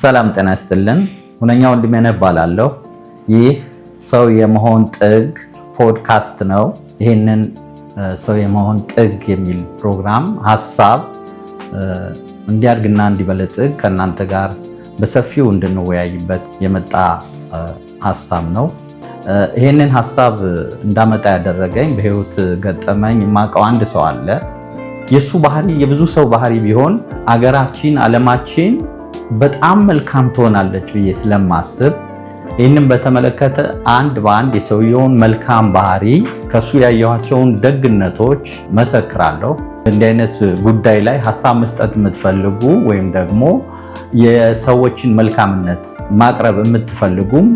ሰላም ጤና ይስጥልን። ሁነኛ ወንድሜነህ እባላለሁ። ይህ ሰው የመሆን ጥግ ፖድካስት ነው። ይህንን ሰው የመሆን ጥግ የሚል ፕሮግራም ሀሳብ እንዲያድግና እንዲበለጽግ ከእናንተ ጋር በሰፊው እንድንወያይበት የመጣ ሀሳብ ነው። ይህንን ሀሳብ እንዳመጣ ያደረገኝ በህይወት ገጠመኝ የማውቀው አንድ ሰው አለ። የሱ ባህሪ የብዙ ሰው ባህሪ ቢሆን አገራችን፣ ዓለማችን በጣም መልካም ትሆናለች ብዬ ስለማስብ ይህንን በተመለከተ አንድ በአንድ የሰውየውን መልካም ባህሪ ከሱ ያየኋቸውን ደግነቶች መሰክራለሁ። እንዲህ አይነት ጉዳይ ላይ ሀሳብ መስጠት የምትፈልጉ ወይም ደግሞ የሰዎችን መልካምነት ማቅረብ የምትፈልጉም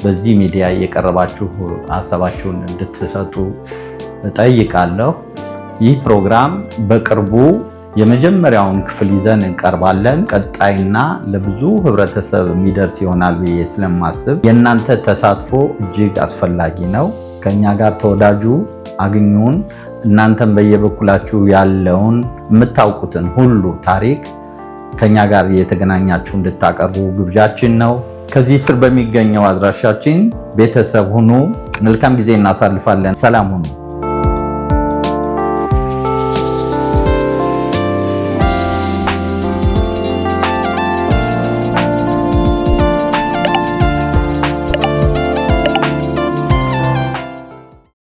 በዚህ ሚዲያ እየቀረባችሁ ሀሳባችሁን እንድትሰጡ እጠይቃለሁ። ይህ ፕሮግራም በቅርቡ የመጀመሪያውን ክፍል ይዘን እንቀርባለን። ቀጣይና ለብዙ ህብረተሰብ የሚደርስ ይሆናል ብዬ ስለማስብ የእናንተ ተሳትፎ እጅግ አስፈላጊ ነው። ከኛ ጋር ተወዳጁ፣ አግኙን። እናንተም በየበኩላችሁ ያለውን የምታውቁትን ሁሉ ታሪክ ከኛ ጋር እየተገናኛችሁ እንድታቀርቡ ግብዣችን ነው። ከዚህ ስር በሚገኘው አድራሻችን ቤተሰብ ሁኑ። መልካም ጊዜ እናሳልፋለን። ሰላም ሁኑ።